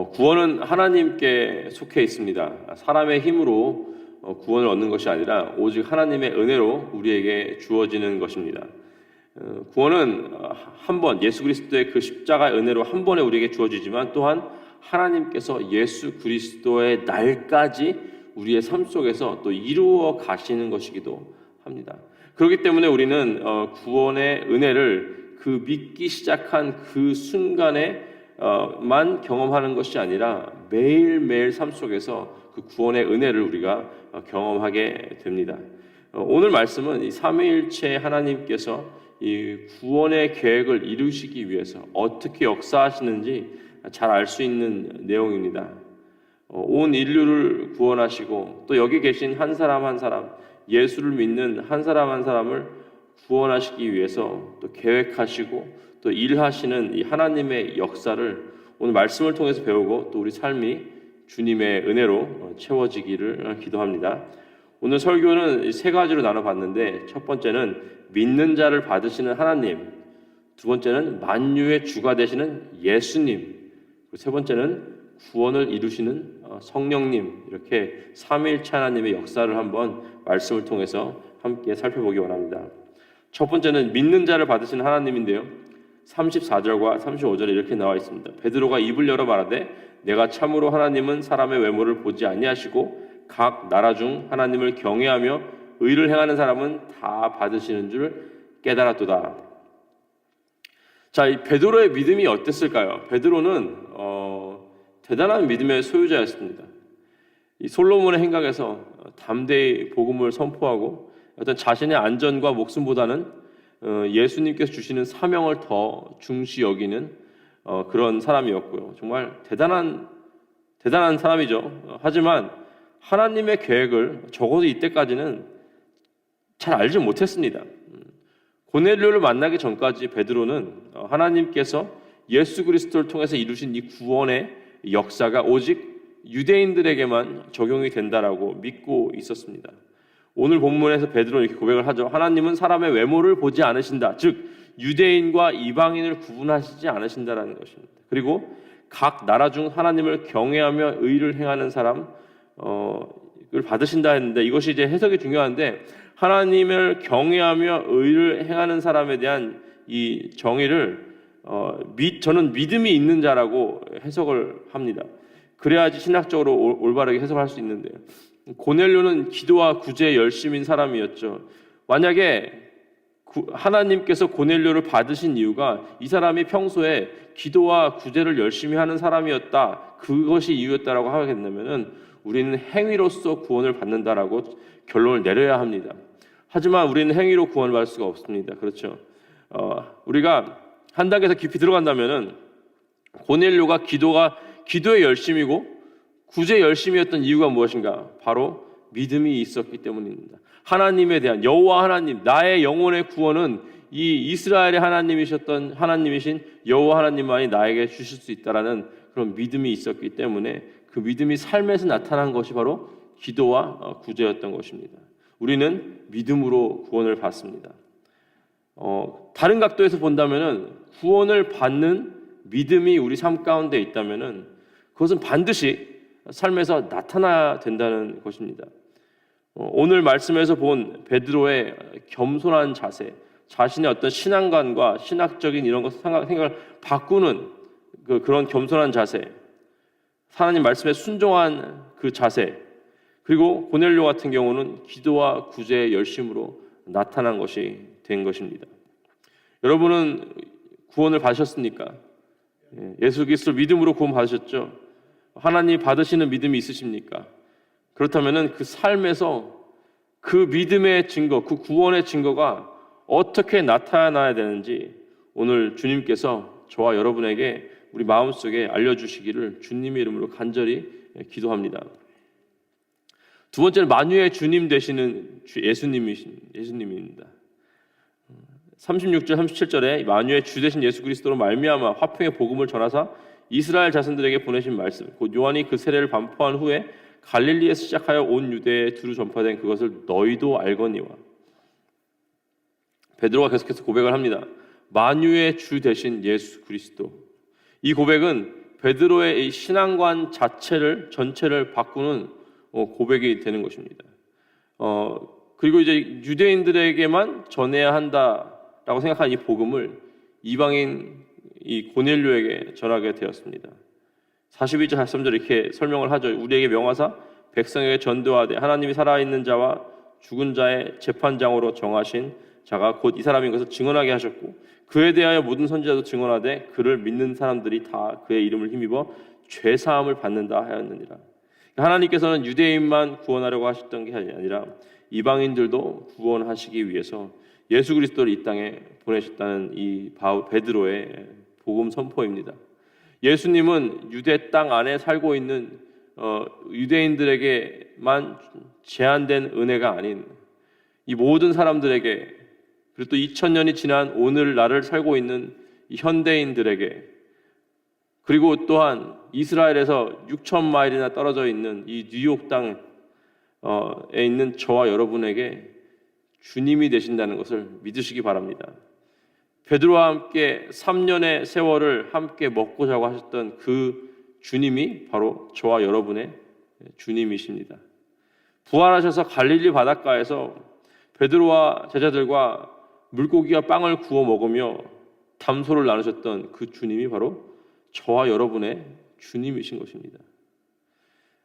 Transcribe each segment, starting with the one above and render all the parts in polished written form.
구원은 하나님께 속해 있습니다. 사람의 힘으로 구원을 얻는 것이 아니라 오직 하나님의 은혜로 우리에게 주어지는 것입니다. 구원은 한 번, 예수 그리스도의 그 십자가의 은혜로 한 번에 우리에게 주어지지만 또한 하나님께서 예수 그리스도의 날까지 우리의 삶 속에서 또 이루어 가시는 것이기도 합니다. 그렇기 때문에 우리는 구원의 은혜를 그 믿기 시작한 그 순간에 만 경험하는 것이 아니라 매일매일 삶 속에서 그 구원의 은혜를 우리가 경험하게 됩니다. 오늘 말씀은 이 삼위일체 하나님께서 이 구원의 계획을 이루시기 위해서 어떻게 역사하시는지 잘 알 수 있는 내용입니다. 온 인류를 구원하시고 또 여기 계신 한 사람 한 사람, 예수를 믿는 한 사람 한 사람을 구원하시기 위해서 또 계획하시고 또 일하시는 이 하나님의 역사를 오늘 말씀을 통해서 배우고 또 우리 삶이 주님의 은혜로 채워지기를 기도합니다. 오늘 설교는 세 가지로 나눠봤는데 첫 번째는 믿는 자를 받으시는 하나님, 두 번째는 만유의 주가 되시는 예수님, 그리고 세 번째는 구원을 이루시는 성령님, 이렇게 삼위일체 하나님의 역사를 한번 말씀을 통해서 함께 살펴보기 원합니다. 첫 번째는 믿는 자를 받으시는 하나님인데요, 34절과 35절에 이렇게 나와 있습니다. 베드로가 입을 열어 말하되 내가 참으로 하나님은 사람의 외모를 보지 아니하시고 각 나라 중 하나님을 경외하며 의를 행하는 사람은 다 받으시는 줄 깨달았도다. 자, 이 베드로의 믿음이 어땠을까요? 베드로는 대단한 믿음의 소유자였습니다. 이 솔로몬의 행각에서 담대히 복음을 선포하고 어떤 자신의 안전과 목숨보다는 예수님께서 주시는 사명을 더 중시 여기는 그런 사람이었고요. 정말 대단한 사람이죠. 하지만 하나님의 계획을 적어도 이때까지는 잘 알지 못했습니다. 고넬료를 만나기 전까지 베드로는 하나님께서 예수 그리스도를 통해서 이루신 이 구원의 역사가 오직 유대인들에게만 적용이 된다라고 믿고 있었습니다. 오늘 본문에서 베드로는 이렇게 고백을 하죠. 하나님은 사람의 외모를 보지 않으신다. 즉 유대인과 이방인을 구분하시지 않으신다라는 것입니다. 그리고 각 나라 중 하나님을 경외하며 의를 행하는 사람을 받으신다 했는데 이것이 이제 해석이 중요한데 하나님을 경외하며 의를 행하는 사람에 대한 이 정의를 저는 믿음이 있는 자라고 해석을 합니다. 그래야지 신학적으로 올바르게 해석할 수 있는데요. 고넬료는 기도와 구제에 열심인 사람이었죠. 만약에 하나님께서 고넬료를 받으신 이유가 이 사람이 평소에 기도와 구제를 열심히 하는 사람이었다, 그것이 이유였다라고 하겠다면은 우리는 행위로서 구원을 받는다라고 결론을 내려야 합니다. 하지만 우리는 행위로 구원을 받을 수가 없습니다. 그렇죠? 우리가 한 단계 더 깊이 들어간다면은 고넬료가 기도에 열심이고 구제에 열심이었던 이유가 무엇인가? 바로 믿음이 있었기 때문입니다. 하나님에 대한 여호와 하나님, 나의 영혼의 구원은 이 이스라엘의 하나님이신 여호와 하나님만이 나에게 주실 수 있다라는 그런 믿음이 있었기 때문에 그 믿음이 삶에서 나타난 것이 바로 기도와 구제였던 것입니다. 우리는 믿음으로 구원을 받습니다. 다른 각도에서 본다면은 구원을 받는 믿음이 우리 삶 가운데 있다면은 그것은 반드시 삶에서 나타나야 된다는 것입니다. 오늘 말씀에서 본 베드로의 겸손한 자세, 자신의 어떤 신앙관과 신학적인 이런 것 생각을 바꾸는 그런 겸손한 자세, 하나님 말씀에 순종한 그 자세, 그리고 고넬료 같은 경우는 기도와 구제의 열심으로 나타난 것이 된 것입니다. 여러분은 구원을 받으셨습니까? 예수 그리스도 믿음으로 구원 받으셨죠? 하나님 받으시는 믿음이 있으십니까? 그렇다면은 그 삶에서 그 믿음의 증거, 그 구원의 증거가 어떻게 나타나야 되는지 오늘 주님께서 저와 여러분에게 우리 마음속에 알려주시기를 주님의 이름으로 간절히 기도합니다. 두 번째는 만유의 주님 되시는 예수님입니다. 36절 37절에 만유의 주 되신 예수 그리스도로 말미암아 화평의 복음을 전하사 이스라엘 자손들에게 보내신 말씀, 곧 요한이 그 세례를 반포한 후에 갈릴리에서 시작하여 온 유대에 두루 전파된 그것을 너희도 알거니와. 베드로가 계속해서 고백을 합니다. 만유의 주 되신 예수 그리스도. 이 고백은 베드로의 이 신앙관 전체를 바꾸는 고백이 되는 것입니다. 그리고 이제 유대인들에게만 전해야 한다라고 생각한 이 복음을 이방인 이 고넬료에게 전하게 되었습니다. 42절 43절 이렇게 설명을 하죠. 우리에게 명하사 백성에게 전도하되 하나님이 살아있는 자와 죽은 자의 재판장으로 정하신 자가 곧 이 사람인 것을 증언하게 하셨고 그에 대하여 모든 선지자도 증언하되 그를 믿는 사람들이 다 그의 이름을 힘입어 죄사함을 받는다 하였느니라. 하나님께서는 유대인만 구원하려고 하셨던 게 아니라 이방인들도 구원하시기 위해서 예수 그리스도를 이 땅에 보내셨다는 이 베드로의 복음 선포입니다. 예수님은 유대 땅 안에 살고 있는 유대인들에게만 제한된 은혜가 아닌 이 모든 사람들에게, 그리고 또 2000년이 지난 오늘날을 살고 있는 이 현대인들에게, 그리고 또한 이스라엘에서 6000마일이나 떨어져 있는 이 뉴욕 땅에 있는 저와 여러분에게 주님이 되신다는 것을 믿으시기 바랍니다. 베드로와 함께 3년의 세월을 함께 먹고 자고 하셨던 그 주님이 바로 저와 여러분의 주님이십니다. 부활하셔서 갈릴리 바닷가에서 베드로와 제자들과 물고기와 빵을 구워 먹으며 담소를 나누셨던 그 주님이 바로 저와 여러분의 주님이신 것입니다.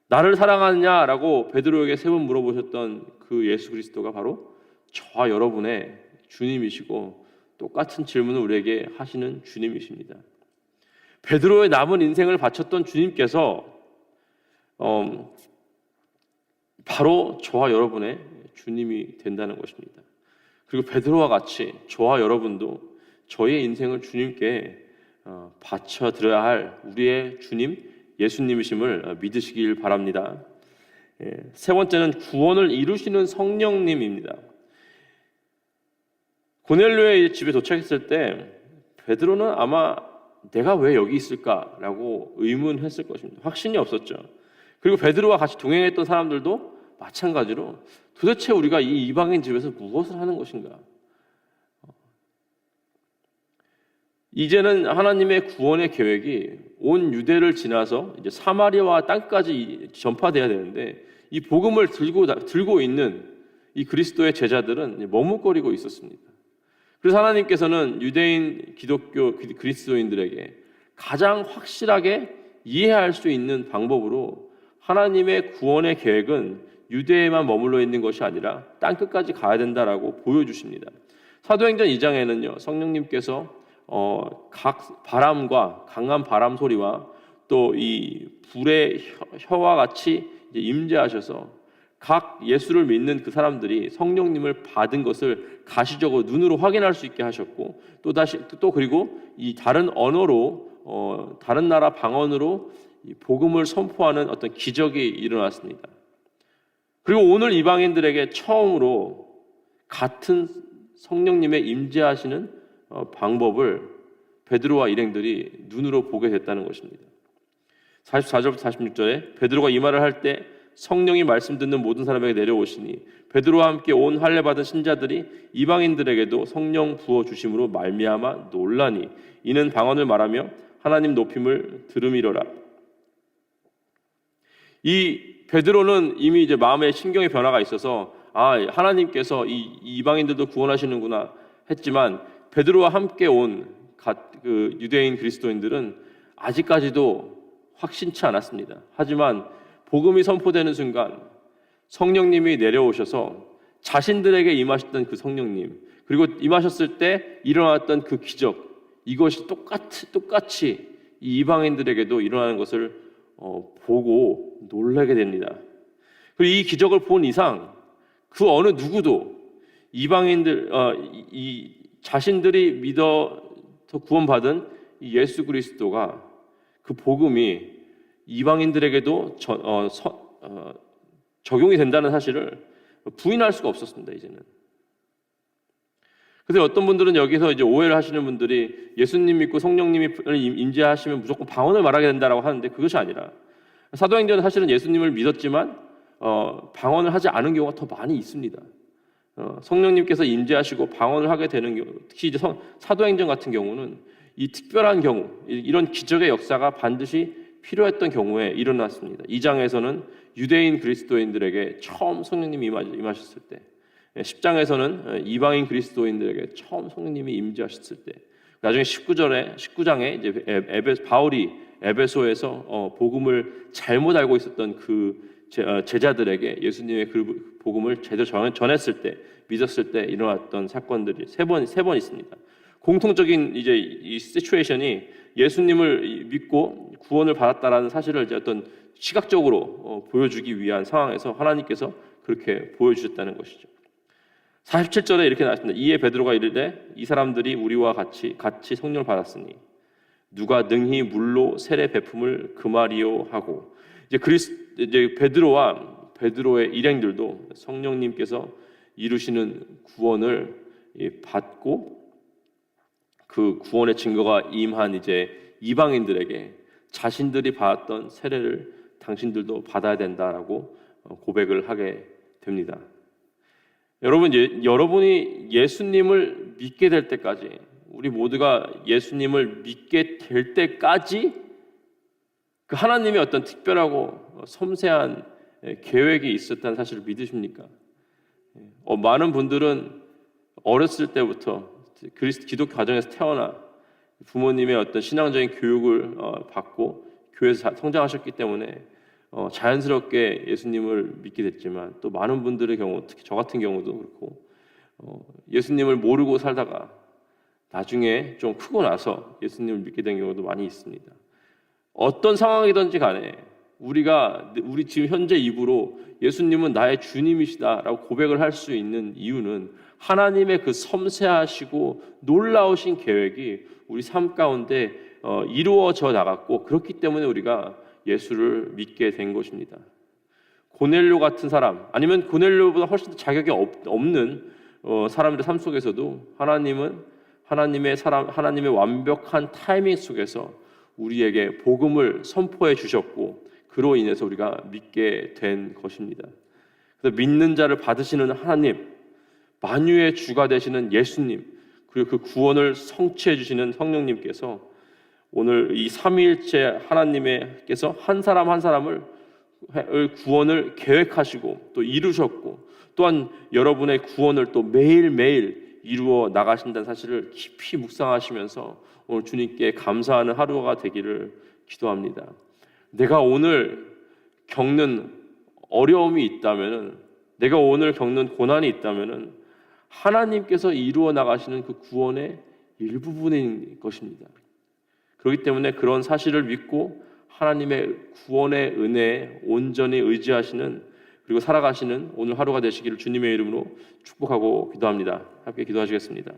나를 사랑하느냐라고 베드로에게 3번 물어보셨던 그 예수 그리스도가 바로 저와 여러분의 주님이시고 똑같은 질문을 우리에게 하시는 주님이십니다. 베드로의 남은 인생을 바쳤던 주님께서 바로 저와 여러분의 주님이 된다는 것입니다. 그리고 베드로와 같이 저와 여러분도 저의 인생을 주님께 바쳐드려야 할 우리의 주님 예수님이심을 믿으시길 바랍니다. 세 번째는 구원을 이루시는 성령님입니다. 고넬료의 집에 도착했을 때 베드로는 아마 내가 왜 여기 있을까라고 의문했을 것입니다. 확신이 없었죠. 그리고 베드로와 같이 동행했던 사람들도 마찬가지로 도대체 우리가 이 이방인 집에서 무엇을 하는 것인가? 이제는 하나님의 구원의 계획이 온 유대를 지나서 이제 사마리아와 땅까지 전파돼야 되는데 이 복음을 들고 있는 이 그리스도의 제자들은 머뭇거리고 있었습니다. 그래서 하나님께서는 유대인, 기독교, 그리스도인들에게 가장 확실하게 이해할 수 있는 방법으로 하나님의 구원의 계획은 유대에만 머물러 있는 것이 아니라 땅끝까지 가야 된다라고 보여주십니다. 사도행전 2장에는요, 성령님께서 각 바람과 강한 바람 소리와 또 이 불의 혀와 같이 임재하셔서 각 예수를 믿는 그 사람들이 성령님을 받은 것을 가시적으로 눈으로 확인할 수 있게 하셨고 또 그리고 이 다른 언어로 다른 나라 방언으로 이 복음을 선포하는 어떤 기적이 일어났습니다. 그리고 오늘 이방인들에게 처음으로 같은 성령님의 임재하시는 방법을 베드로와 일행들이 눈으로 보게 됐다는 것입니다. 44절부터 46절에 베드로가 이 말을 할 때 성령이 말씀 듣는 모든 사람에게 내려오시니 베드로와 함께 온 할례 받은 신자들이 이방인들에게도 성령 부어 주심으로 말미암아 놀라니 이는 방언을 말하며 하나님 높임을 들음이로라. 이 베드로는 이미 이제 마음에 신경의 변화가 있어서 하나님께서 이 이방인들도 구원하시는구나 했지만 베드로와 함께 온 그 유대인 그리스도인들은 아직까지도 확신치 않았습니다. 하지만 복음이 선포되는 순간 성령님이 내려오셔서 자신들에게 임하셨던 그 성령님, 그리고 임하셨을 때 일어났던 그 기적, 이것이 똑같이 이 이방인들에게도 일어나는 것을 보고 놀라게 됩니다. 그리고 이 기적을 본 이상 그 어느 누구도 이방인들 이 자신들이 믿어서 구원받은 이 예수 그리스도가 그 복음이 이방인들에게도 적용이 된다는 사실을 부인할 수가 없었습니다. 이제는. 그래서 어떤 분들은 여기서 이제 오해를 하시는 분들이 예수님 믿고 성령님이 임재하시면 무조건 방언을 말하게 된다라고 하는데 그것이 아니라 사도행전은 사실은 예수님을 믿었지만 방언을 하지 않은 경우가 더 많이 있습니다. 성령님께서 임재하시고 방언을 하게 되는 경우, 특히 이제 사도행전 같은 경우는 이 특별한 경우, 이런 기적의 역사가 반드시 필요했던 경우에 일어났습니다. 2장에서는 유대인 그리스도인들에게 처음 성령님이 임하셨을 때, 10장에서는 이방인 그리스도인들에게 처음 성령님이 임재하셨을 때, 나중에 19장에 이제 바울이 에베소에서 복음을 잘못 알고 있었던 그 제자들에게 예수님의 그 복음을 제대로 전했을 때, 믿었을 때 일어났던 사건들이 세 번 있습니다. 공통적인 이제 이 시츄에이션이 예수님을 믿고 구원을 받았다라는 사실을 이제 어떤 시각적으로 보여주기 위한 상황에서 하나님께서 그렇게 보여주셨다는 것이죠. 47절에 이렇게 나왔습니다. 이에 베드로가 이르되 이 사람들이 우리와 같이 성령을 받았으니 누가 능히 물로 세례 베품을 금하리요 하고, 이제 베드로와 베드로의 일행들도 성령님께서 이루시는 구원을 받고 그 구원의 증거가 임한 이제 이방인들에게 자신들이 받았던 세례를 당신들도 받아야 된다라고 고백을 하게 됩니다. 여러분이 예수님을 믿게 될 때까지, 우리 모두가 예수님을 믿게 될 때까지 그 하나님의 어떤 특별하고 섬세한 계획이 있었다는 사실을 믿으십니까? 많은 분들은 어렸을 때부터 기독교 가정에서 태어나 부모님의 어떤 신앙적인 교육을 받고 교회에서 성장하셨기 때문에 자연스럽게 예수님을 믿게 됐지만, 또 많은 분들의 경우, 특히 저 같은 경우도 그렇고 예수님을 모르고 살다가 나중에 좀 크고 나서 예수님을 믿게 된 경우도 많이 있습니다. 어떤 상황이든지 간에 우리 지금 현재 입으로 예수님은 나의 주님이시다라고 고백을 할 수 있는 이유는 하나님의 그 섬세하시고 놀라우신 계획이 우리 삶 가운데 이루어져 나갔고, 그렇기 때문에 우리가 예수를 믿게 된 것입니다. 고넬료 같은 사람, 아니면 고넬료보다 훨씬 더 자격이 없는 사람들의 삶 속에서도 하나님의 완벽한 타이밍 속에서 우리에게 복음을 선포해 주셨고, 그로 인해서 우리가 믿게 된 것입니다. 그래서 믿는 자를 받으시는 하나님, 만유의 주가 되시는 예수님, 그리고 그 구원을 성취해 주시는 성령님께서 오늘 이 삼위일체 하나님께서 한 사람 한 사람을 구원을 계획하시고 또 이루셨고, 또한 여러분의 구원을 또 매일매일 이루어 나가신다는 사실을 깊이 묵상하시면서 오늘 주님께 감사하는 하루가 되기를 기도합니다. 내가 오늘 겪는 어려움이 있다면은, 내가 오늘 겪는 고난이 있다면은 하나님께서 이루어 나가시는 그 구원의 일부분인 것입니다. 그렇기 때문에 그런 사실을 믿고 하나님의 구원의 은혜에 온전히 의지하시는, 그리고 살아가시는 오늘 하루가 되시기를 주님의 이름으로 축복하고 기도합니다. 함께 기도하시겠습니다.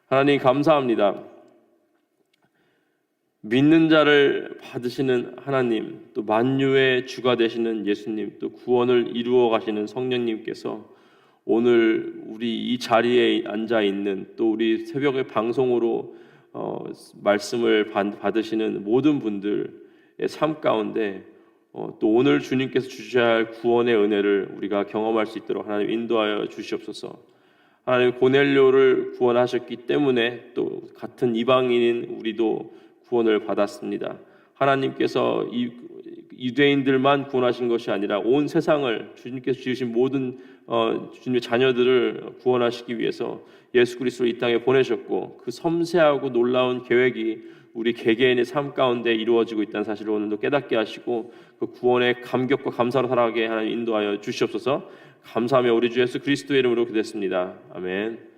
하나님 감사합니다. 믿는 자를 받으시는 하나님, 또 만유의 주가 되시는 예수님, 또 구원을 이루어 가시는 성령님께서 오늘 우리 이 자리에 앉아 있는, 또 우리 새벽의 방송으로 말씀을 받으시는 모든 분들의 삶 가운데 또 오늘 주님께서 주셔야 할 구원의 은혜를 우리가 경험할 수 있도록 하나님 인도하여 주시옵소서. 하나님 고넬료를 구원하셨기 때문에 또 같은 이방인인 우리도 구원을 받았습니다. 하나님께서 이 유대인들만 구원하신 것이 아니라 온 세상을, 주님께서 지으신 모든 주님의 자녀들을 구원하시기 위해서 예수 그리스도를 이 땅에 보내셨고, 그 섬세하고 놀라운 계획이 우리 개개인의 삶 가운데 이루어지고 있다는 사실을 오늘도 깨닫게 하시고, 그 구원의 감격과 감사로 살아가게 하나님 인도하여 주시옵소서. 감사하며 우리 주 예수 그리스도의 이름으로 기도했습니다. 아멘.